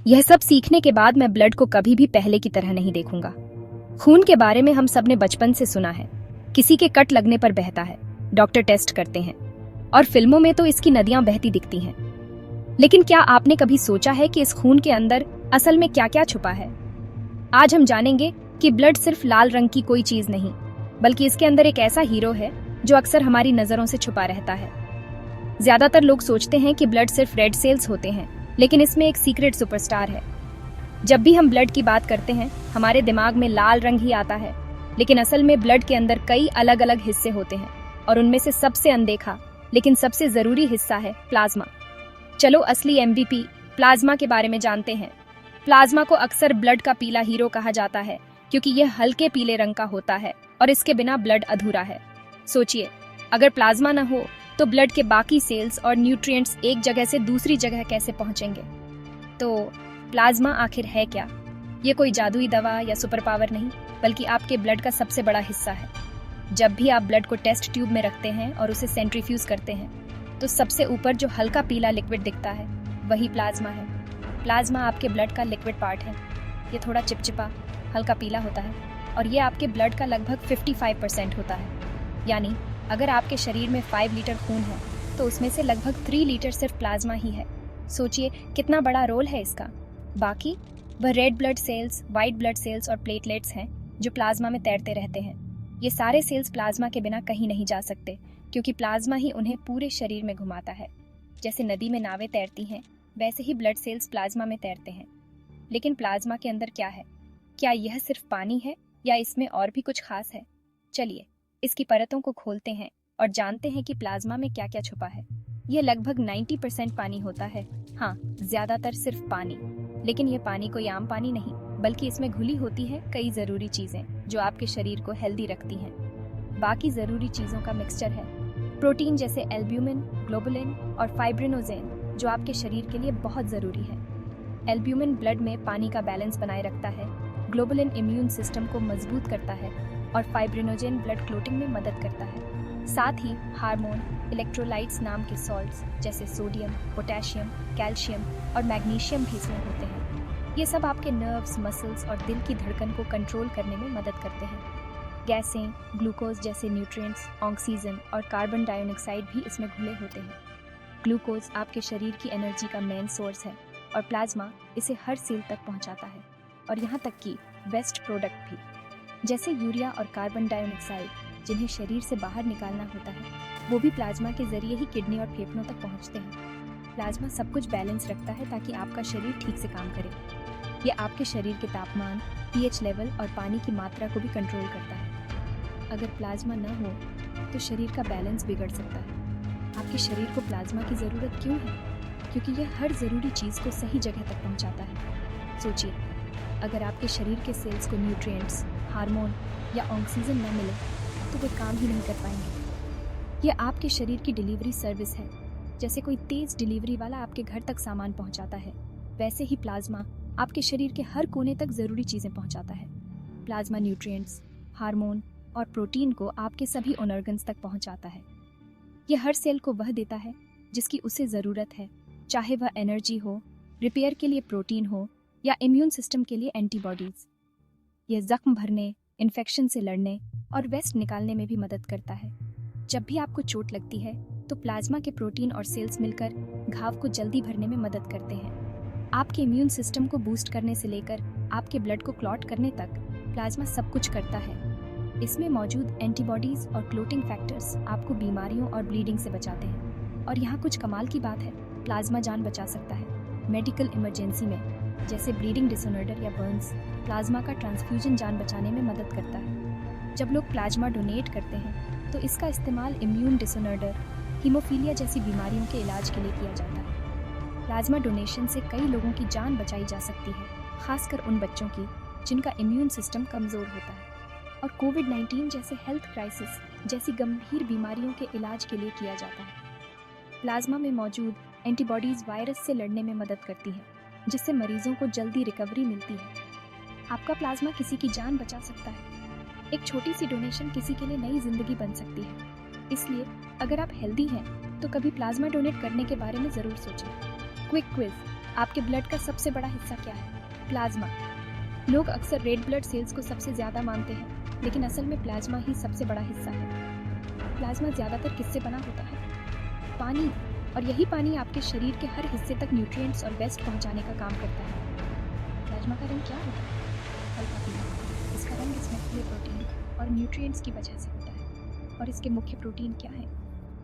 यह सब सीखने के बाद मैं ब्लड को कभी भी पहले की तरह नहीं देखूंगा। खून के बारे में हम सब ने बचपन से सुना है, किसी के कट लगने पर बहता है, डॉक्टर टेस्ट करते हैं और फिल्मों में तो इसकी नदियां बहती दिखती हैं। लेकिन क्या आपने कभी सोचा है कि इस खून के अंदर असल में क्या क्या छुपा है? आज हम जानेंगे कि ब्लड सिर्फ लाल रंग की कोई चीज नहीं, बल्कि इसके अंदर एक ऐसा हीरो है जो अक्सर हमारी नजरों से छुपा रहता है। ज्यादातर लोग सोचते हैं कि ब्लड सिर्फ रेड सेल्स होते हैं, लेकिन इसमें एक सीक्रेट सुपरस्टार है। जब भी हम ब्लड की बात करते हैं, हमारे दिमाग में लाल रंग ही आता है, लेकिन असल में ब्लड के अंदर कई अलग अलग हिस्से होते हैं और उनमें से सबसे अनदेखा लेकिन सबसे जरूरी हिस्सा है प्लाज्मा। चलो असली एमवीपी प्लाज्मा के बारे में जानते हैं। प्लाज्मा को अक्सर ब्लड का पीला हीरो कहा जाता है क्योंकि यह हल्के पीले रंग का होता है और इसके बिना ब्लड अधूरा है। सोचिए, अगर प्लाज्मा न हो तो ब्लड के बाकी सेल्स और न्यूट्रिएंट्स एक जगह से दूसरी जगह कैसे पहुंचेंगे? तो प्लाज्मा आखिर है क्या? ये कोई जादुई दवा या सुपर पावर नहीं, बल्कि आपके ब्लड का सबसे बड़ा हिस्सा है। जब भी आप ब्लड को टेस्ट ट्यूब में रखते हैं और उसे सेंट्रीफ्यूज करते हैं, तो सबसे ऊपर जो हल्का पीला लिक्विड दिखता है वही प्लाज्मा है। प्लाज्मा आपके ब्लड का लिक्विड पार्ट है। ये थोड़ा चिपचिपा, हल्का पीला होता है और ये आपके ब्लड का लगभग 55% होता है। यानी अगर आपके शरीर में 5 लीटर खून है तो उसमें से लगभग 3 लीटर सिर्फ प्लाज्मा ही है। सोचिए कितना बड़ा रोल है इसका। बाकी वह red blood cells, white blood cells और प्लेटलेट्स हैं जो प्लाज्मा में तैरते रहते हैं। ये सारे सेल्स प्लाज्मा के बिना कहीं नहीं जा सकते, क्योंकि प्लाज्मा ही उन्हें पूरे शरीर में घुमाता है। जैसे नदी में नावें तैरती हैं, वैसे ही ब्लड सेल्स प्लाज्मा में तैरते हैं। लेकिन प्लाज्मा के अंदर क्या है? क्या यह सिर्फ पानी है या इसमें और भी कुछ खास है? चलिए इसकी परतों को खोलते हैं और जानते हैं कि प्लाज्मा में क्या क्या छुपा है। यह लगभग 90% पानी होता है। हाँ, ज्यादातर सिर्फ पानी। लेकिन यह पानी कोई आम पानी नहीं, बल्कि इसमें घुली होती है कई जरूरी चीजें जो आपके शरीर को हेल्दी रखती हैं। बाकी जरूरी चीजों का मिक्सचर है। प्रोटीन जैसे एल्ब्यूमिन, ग्लोबुलिन और फाइब्रिनोजेन जो आपके शरीर के लिए बहुत जरूरी है। एल्ब्यूमिन ब्लड में पानी का बैलेंस बनाए रखता है, ग्लोबुलिन इम्यून सिस्टम को मजबूत करता है और फाइब्रिनोजेन ब्लड क्लोटिंग में मदद करता है। साथ ही हार्मोन, इलेक्ट्रोलाइट्स नाम के सॉल्ट्स जैसे सोडियम, पोटेशियम, कैल्शियम और मैग्नीशियम भी इसमें होते हैं। ये सब आपके नर्व्स, मसल्स और दिल की धड़कन को कंट्रोल करने में मदद करते हैं। गैसें, ग्लूकोज जैसे न्यूट्रिएंट्स, ऑक्सीजन और कार्बन डाइऑक्साइड भी इसमें घुले होते हैं। ग्लूकोज आपके शरीर की एनर्जी का मेन सोर्स है और प्लाज्मा इसे हर सेल तक पहुंचाता है, और यहाँ तक कि वेस्ट प्रोडक्ट भी, जैसे यूरिया और कार्बन डाइऑक्साइड जिन्हें शरीर से बाहर निकालना होता है, वो भी प्लाज्मा के जरिए ही किडनी और फेफड़ों तक पहुंचते हैं। प्लाज्मा सब कुछ बैलेंस रखता है ताकि आपका शरीर ठीक से काम करे। ये आपके शरीर के तापमान, पीएच लेवल और पानी की मात्रा को भी कंट्रोल करता है। अगर प्लाज्मा न हो तो शरीर का बैलेंस बिगड़ सकता है। आपके शरीर को प्लाज्मा की ज़रूरत क्यों है? क्योंकि यह हर ज़रूरी चीज़ को सही जगह तक पहुंचाता है। सोचिए, अगर आपके शरीर के सेल्स को न्यूट्रिएंट्स, हार्मोन या ऑक्सीजन न मिले तो वे काम ही नहीं कर पाएंगे। यह आपके शरीर की डिलीवरी सर्विस है। जैसे कोई तेज़ डिलीवरी वाला आपके घर तक सामान पहुंचाता है, वैसे ही प्लाज्मा आपके शरीर के हर कोने तक ज़रूरी चीज़ें पहुंचाता है। प्लाज्मा न्यूट्रिएंट्स, हार्मोन और प्रोटीन को आपके सभी ऑर्गन्स तक पहुंचाता है। यह हर सेल को वह देता है जिसकी उसे ज़रूरत है, चाहे वह एनर्जी हो, रिपेयर के लिए प्रोटीन हो या इम्यून सिस्टम के लिए एंटीबॉडीज़। यह जख्म भरने, इन्फेक्शन से लड़ने और वेस्ट निकालने में भी मदद करता है। जब भी आपको चोट लगती है तो प्लाज्मा के प्रोटीन और सेल्स मिलकर घाव को जल्दी भरने में मदद करते हैं। आपके इम्यून सिस्टम को बूस्ट करने से लेकर आपके ब्लड को क्लॉट करने तक प्लाज्मा सब कुछ करता है। इसमें मौजूद एंटीबॉडीज और क्लोटिंग फैक्टर्स आपको बीमारियों और ब्लीडिंग से बचाते हैं। और यहाँ कुछ कमाल की बात है, प्लाज्मा जान बचा सकता है। मेडिकल इमरजेंसी में, जैसे ब्लीडिंग डिसऑर्डर या बर्न्स, प्लाज्मा का ट्रांसफ्यूजन जान बचाने में मदद करता है। जब लोग प्लाज्मा डोनेट करते हैं तो इसका इस्तेमाल इम्यून डिसऑर्डर, हीमोफीलिया जैसी बीमारियों के इलाज के लिए किया जाता है। प्लाज्मा डोनेशन से कई लोगों की जान बचाई जा सकती है, खासकर उन बच्चों की जिनका इम्यून सिस्टम कमज़ोर होता है और कोविड-19 जैसे हेल्थ क्राइसिस जैसी गंभीर बीमारियों के इलाज के लिए किया जाता है। प्लाज्मा में मौजूद एंटीबॉडीज़ वायरस से लड़ने में मदद करती हैं, जिससे मरीजों को जल्दी रिकवरी मिलती है। आपका प्लाज्मा किसी की जान बचा सकता है। एक छोटी सी डोनेशन किसी के लिए नई जिंदगी बन सकती है। इसलिए अगर आप हेल्दी हैं तो कभी प्लाज्मा डोनेट करने के बारे में ज़रूर सोचें। क्विक क्विज, आपके ब्लड का सबसे बड़ा हिस्सा क्या है? प्लाज्मा। लोग अक्सर रेड ब्लड सेल्स को सबसे ज्यादा मानते हैं, लेकिन असल में प्लाज्मा ही सबसे बड़ा हिस्सा है। प्लाज्मा ज्यादातर किससे बना होता है? पानी। और यही पानी आपके शरीर के हर हिस्से तक न्यूट्रिएंट्स और वेस्ट पहुंचाने का काम करता है। प्लाज्मा का रंग क्या होता है? हल्का पीला। इसका रंग इसमें खुले प्रोटीन और न्यूट्रिएंट्स की वजह से होता है। और इसके मुख्य प्रोटीन क्या है?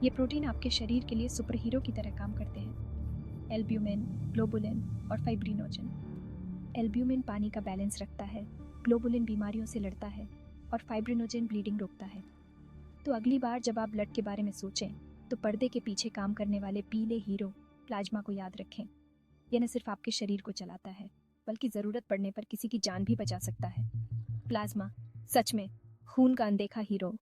ये प्रोटीन आपके शरीर के लिए सुपर हीरो की तरह काम करते हैं। एल्ब्यूमिन, ग्लोबुलिन और फाइब्रिनोजन। एल्ब्यूमिन पानी का बैलेंस रखता है, ग्लोबुलिन बीमारियों से लड़ता है और फाइब्रिनोजन ब्लीडिंग रोकता है। तो अगली बार जब आप ब्लड के बारे में सोचें तो पर्दे के पीछे काम करने वाले पीले हीरो प्लाज्मा को याद रखें। यह न सिर्फ आपके शरीर को चलाता है, बल्कि जरूरत पड़ने पर किसी की जान भी बचा सकता है। प्लाज्मा, सच में खून का अनदेखा हीरो।